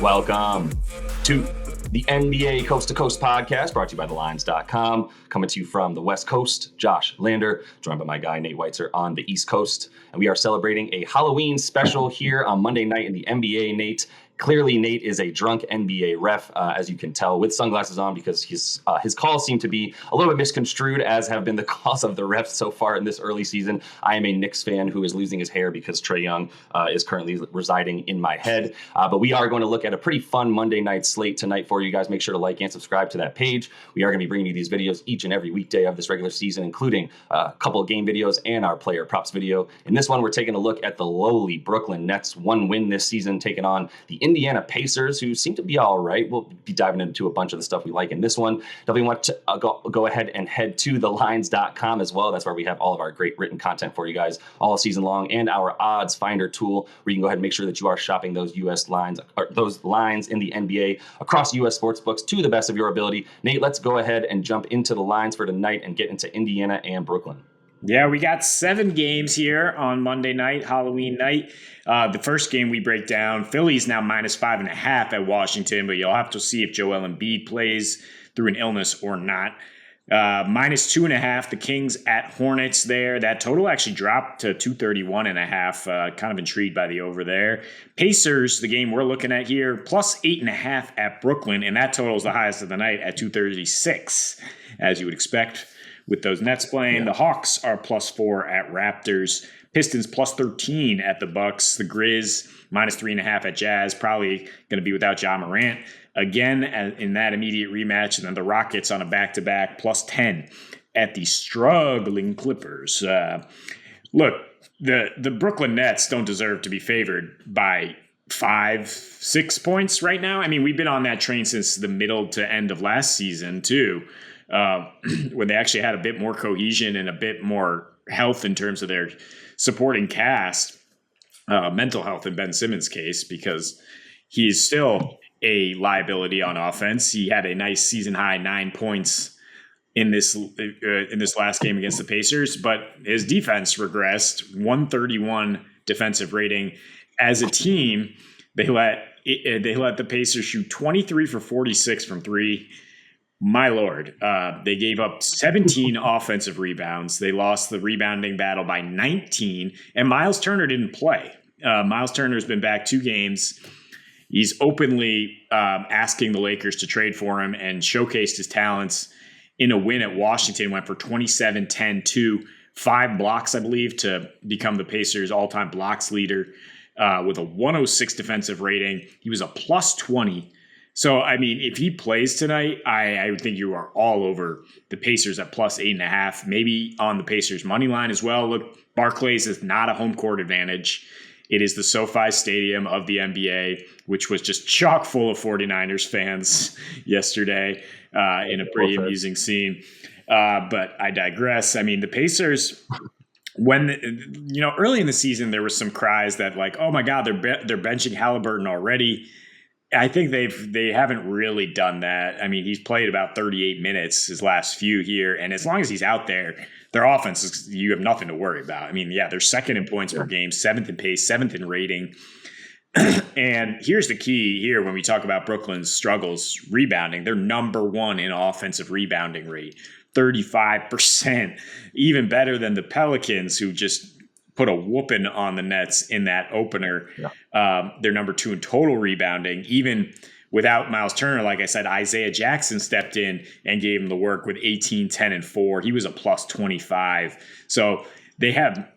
Welcome to the NBA Coast to Coast podcast, brought to you by thelines.com. Coming to you from the West Coast, Josh Lander, joined by my guy Nate Weitzer on the East Coast. And we are celebrating a Halloween special here on Monday night in the NBA, Nate. Clearly, Nate is a drunk NBA ref, as you can tell, with sunglasses on, because his calls seem to be a little bit misconstrued, as have been the calls of the refs so far in this early season. I am a Knicks fan who is losing his hair because Trae Young is currently residing in my head. But we are going to look at a pretty fun Monday night slate tonight for you guys. Make sure to like and subscribe to that page. We are going to be bringing you these videos each and every weekday of this regular season, including a couple of game videos and our player props video. In this one, we're taking a look at the lowly Brooklyn Nets, one win this season, taking on the Indiana Pacers, who seem to be all right. We'll be diving into a bunch of the stuff we like in this one. Definitely want to go ahead and head to thelines.com as well. That's where we have all of our great written content for you guys all season long, and our odds finder tool, where you can go ahead and make sure that you are shopping those U.S. lines, or those lines in the NBA across U.S. sports books to the best of your ability. Nate, let's go ahead and jump into the lines for tonight and get into Indiana and Brooklyn. Yeah, we got 7 games here on Monday night, Halloween night. The first game we break down, Philly's now -5.5 at Washington, but you'll have to see if Joel Embiid plays through an illness or not. -2.5, the Kings at Hornets there. That total actually dropped to 231.5. Kind of intrigued by the over there. Pacers, the game we're looking at here, +8.5 at Brooklyn, and that total is the highest of the night at 236, as you would expect with those Nets playing. The Hawks are +4 at Raptors. Pistons +13 at the Bucks. The Grizz -3.5 at Jazz. Probably going to be without Ja Morant again in that immediate rematch. And then the Rockets on a back-to-back +10 at the struggling Clippers. Look, the Brooklyn Nets don't deserve to be favored by 5-6 points right now. I mean, we've been on that train since the middle to end of last season too. When they actually had a bit more cohesion and a bit more health in terms of their supporting cast, mental health in Ben Simmons' case, because he's still a liability on offense. He had a nice season high 9 points in this last game against the Pacers, but his defense regressed. 131 defensive rating. As a team, they let the Pacers shoot 23 for 46 from three. My Lord, they gave up 17 offensive rebounds. They lost the rebounding battle by 19, and Miles Turner didn't play. Miles Turner's been back 2 games. He's openly asking the Lakers to trade for him and showcased his talents in a win at Washington. Went for 27, 10, 2, 5 blocks, I believe, to become the Pacers' all-time blocks leader with a 106 defensive rating. He was a +20. So, I mean, if he plays tonight, I would think you are all over the Pacers at +8.5, maybe on the Pacers money line as well. Look, Barclays is not a home court advantage. It is the SoFi Stadium of the NBA, which was just chock full of 49ers fans yesterday in a pretty amusing scene. But I digress. I mean, the Pacers, early in the season, there was some cries that like, oh my God, they're benching Halliburton already. I think they haven't really done that. I mean, he's played about 38 minutes his last few here, and as long as he's out there, their offense you have nothing to worry about. I mean, yeah, they're second in points per game, 7th in pace, 7th in rating. And here's the key here when we talk about Brooklyn's struggles rebounding. They're number 1 in offensive rebounding rate, 35%, even better than the Pelicans, who just put a whooping on the Nets in that opener. Yeah. They're number 2 in total rebounding. Even without Miles Turner, like I said, Isaiah Jackson stepped in and gave him the work with 18, 10, and 4. He was a +25. So they have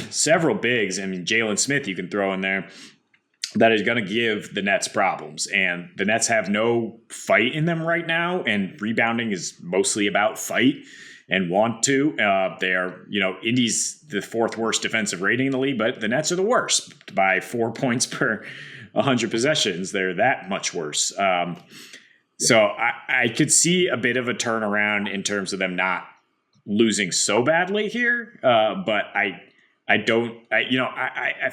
several bigs. I mean, Jalen Smith you can throw in there that is going to give the Nets problems. And the Nets have no fight in them right now, and rebounding is mostly about fight. And want to. They are, Indy's the 4th worst defensive rating in the league, but the Nets are the worst by 4 points per 100 possessions. They're that much worse. So I could see a bit of a turnaround in terms of them not losing so badly here. But I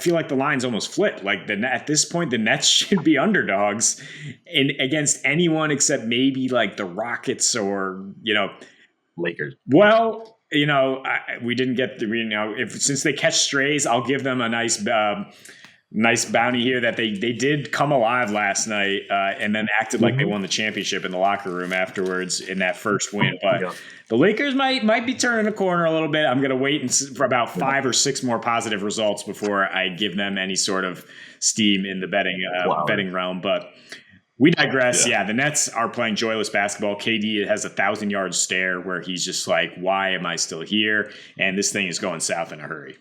feel like the line's almost flipped. Like at this point, the Nets should be underdogs against anyone except maybe like the Rockets or, Lakers. Well, we didn't get since they catch strays, I'll give them a nice Nice bounty here that they did come alive last night and then acted like they won the championship in the locker room afterwards in that first win. But the Lakers might be turning a corner a little bit. I'm going to wait for about 5 or 6 more positive results before I give them any sort of steam in the betting realm. But we digress. Yeah, the Nets are playing joyless basketball. KD has a 1,000-yard stare where he's just like, why am I still here? And this thing is going south in a hurry.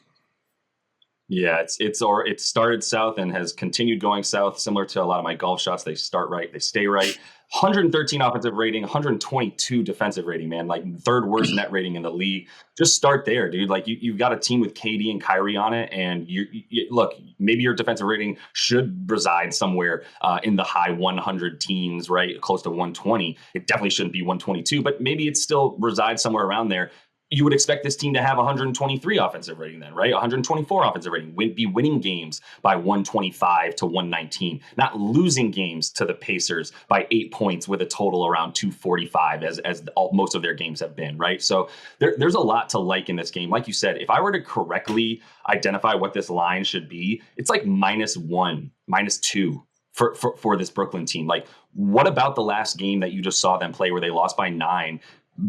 Yeah, it started south and has continued going south, similar to a lot of my golf shots. They start right, they stay right. 113 offensive rating, 122 defensive rating, man. Like third worst net rating in the league. Just start there, dude. Like you've got a team with KD and Kyrie on it, and you look, maybe your defensive rating should reside somewhere in the high 100 teens, right, close to 120. It definitely shouldn't be 122, but maybe it still resides somewhere around there. You would expect this team to have 123 offensive rating then, right? 124 offensive rating, be winning games by 125 to 119, not losing games to the Pacers by 8 points with a total around 245 as most of their games have been, right? So there's a lot to like in this game. Like you said, if I were to correctly identify what this line should be, it's like -1, -2 for this Brooklyn team. Like, what about the last game that you just saw them play where they lost by 9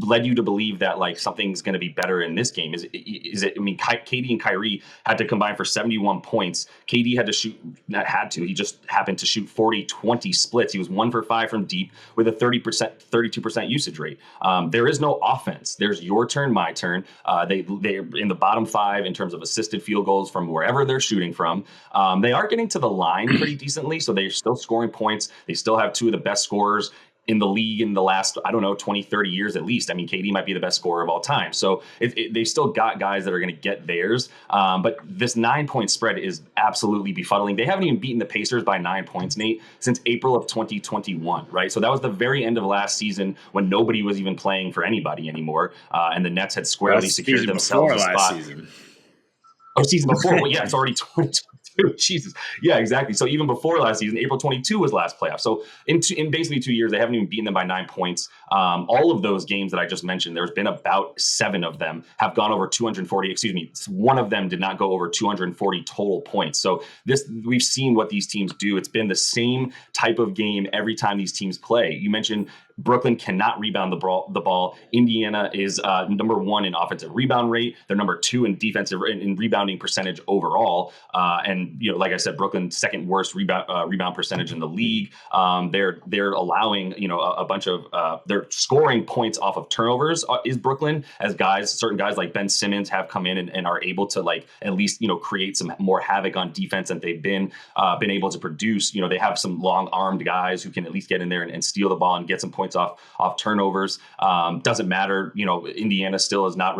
led you to believe that like something's going to be better in this game? Is it? I mean, KD and Kyrie had to combine for 71 points. KD had to shoot, he just happened to shoot 40-20 splits. He was 1 for 5 from deep with a 32% usage rate. There is no offense. There's your turn, my turn. They're in the bottom 5 in terms of assisted field goals from wherever they're shooting from. They are getting to the line pretty decently, so they're still scoring points. They still have 2 of the best scorers in the league in the last, 20, 30 years at least. I mean, KD might be the best scorer of all time. So they've still got guys that are going to get theirs. But this 9-point spread is absolutely befuddling. They haven't even beaten the Pacers by 9 points, Nate, since April of 2021, right? So that was the very end of last season when nobody was even playing for anybody anymore. And the Nets had squarely secured themselves a spot. Season before. Well, yeah, it's already 2022. Jesus. Yeah, exactly. So even before last season, April 22 was last playoff. So in basically 2 years, they haven't even beaten them by 9 points. All of those games that I just mentioned, there's been about 7 of them have gone over 240. Excuse me. One of them did not go over 240 total points. So we've seen what these teams do. It's been the same type of game every time these teams play. You mentioned Brooklyn cannot rebound the ball. Indiana is number 1 in offensive rebound rate. They're number 2 in defensive in rebounding percentage overall. And like I said, Brooklyn's second worst rebound percentage in the league. They're allowing a bunch of they're scoring points off of turnovers. Is Brooklyn, as certain guys like Ben Simmons have come in and are able to like at least create some more havoc on defense than they've been able to produce. They have some long armed guys who can at least get in there and steal the ball and get some points off turnovers. Doesn't matter. Indiana still is not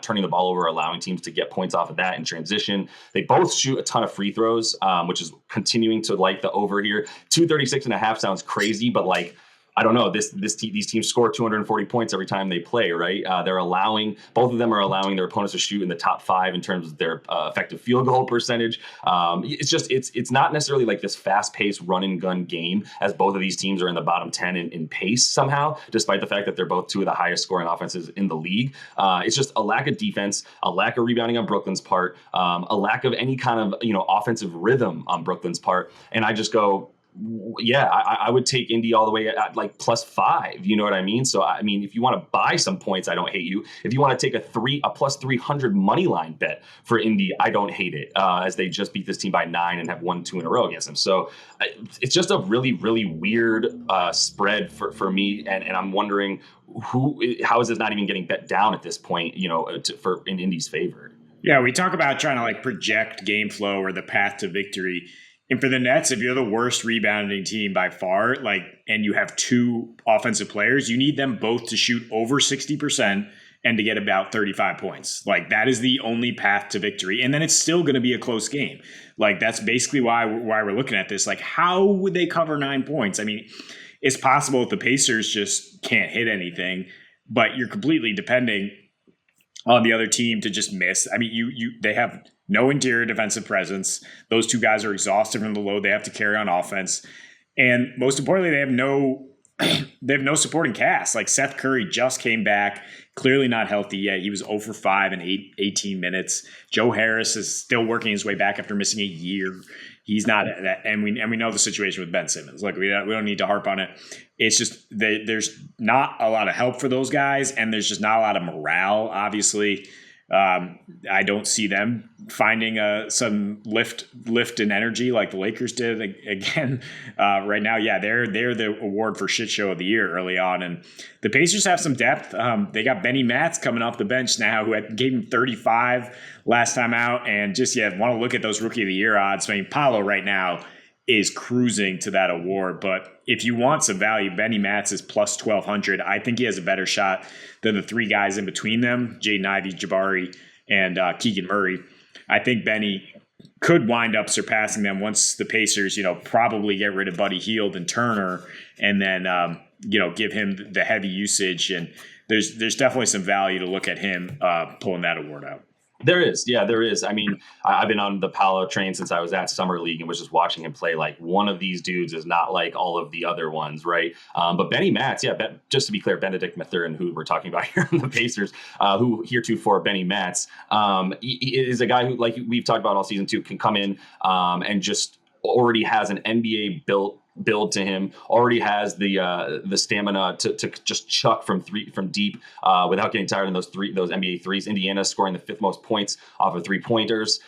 turning the ball over, allowing teams to get points off of that in transition. They both shoot a ton of free throws, which is continuing to like the over here. 236.5 sounds crazy, but like, I don't know. These teams score 240 points every time they play, right? Both of them are allowing their opponents to shoot in the top 5 in terms of their effective field goal percentage. It's not necessarily like this fast-paced run and gun game, as both of these teams are in the bottom 10 in pace somehow, despite the fact that they're both 2 of the highest scoring offenses in the league. It's just a lack of defense, a lack of rebounding on Brooklyn's part, a lack of any kind of offensive rhythm on Brooklyn's part, and I just go, yeah, I would take Indy all the way at like +5. You know what I mean? So, I mean, if you want to buy some points, I don't hate you. If you want to take a +300 money line bet for Indy, I don't hate it, as they just beat this team by 9 and have won 2 in a row against them. So it's just a really, really weird spread for me. And I'm wondering how is this not even getting bet down at this point, in Indy's favor? Yeah, we talk about trying to like project game flow or the path to victory. And for the Nets, if you're the worst rebounding team by far, and you have 2 offensive players, you need them both to shoot over 60% and to get about 35 points. Like, that is the only path to victory. And then it's still going to be a close game. Like, that's basically why we're looking at this. Like, how would they cover 9 points? I mean, it's possible if the Pacers just can't hit anything, but you're completely depending on the other team to just miss. I mean, they have no interior defensive presence. Those 2 guys are exhausted from the load they have to carry on offense. And most importantly, they have no they have no supporting cast. Like Seth Curry just came back, clearly not healthy yet. He was 0 for 5 in 18 minutes. Joe Harris is still working his way back after missing a year. He's not, and we know the situation with Ben Simmons. Look, we don't need to harp on it. It's just there's not a lot of help for those guys, and there's just not a lot of morale. Obviously, I don't see them finding some lift and energy like the Lakers did again right now. Yeah, they're the award for shit show of the year early on, and the Pacers have some depth. They got Benny Matz coming off the bench now, who gave him 35 last time out, and just want to look at those Rookie of the Year odds. I mean, Paolo right now is cruising to that award. But if you want some value, Benny Matz is plus 1,200. I think he has a better shot than the three guys in between them, Jaden Ivey, Jabari, and Keegan Murray. I think Benny could wind up surpassing them once the Pacers, probably get rid of Buddy Hield and Turner, and then, give him the heavy usage. And there's definitely some value to look at him pulling that award out. There is. Yeah, there is. I mean, I've been on the Paolo train since I was at Summer League and was just watching him play. Like, one of these dudes is not like all of the other ones, right? But Benny Matz, just to be clear, Benedict Mathurin, who we're talking about here on the Pacers, who heretofore Benny Matz, is a guy who, like we've talked about all season two, can come in and just already has an NBA build to him, already has the stamina to just chuck from deep without getting tired in those NBA threes. Indiana scoring the fifth most points off of 3-pointers.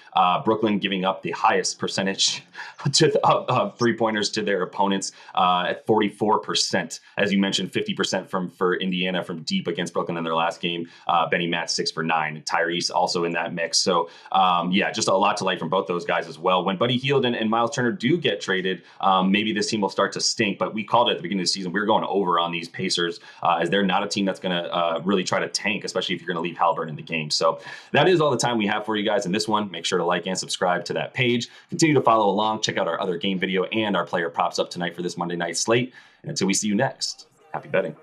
Brooklyn giving up the highest percentage of 3-pointers to their opponents at 44%. As you mentioned, 50% for Indiana from deep against Brooklyn in their last game. Benny Matz 6 for 9. Tyrese also in that mix. So just a lot to like from both those guys as well. When Buddy Hield and Miles Turner do get traded, maybe this team will start to stink, but we called it at the beginning of the season. We were going over on these Pacers as they're not a team that's going to really try to tank, especially if you're going to leave Halliburton in the game. So that is all the time we have for you guys in this one. Make sure to like and subscribe to that page. Continue to follow along. Check out our other game video and our player props up tonight for this Monday night slate. And until we see you next, happy betting.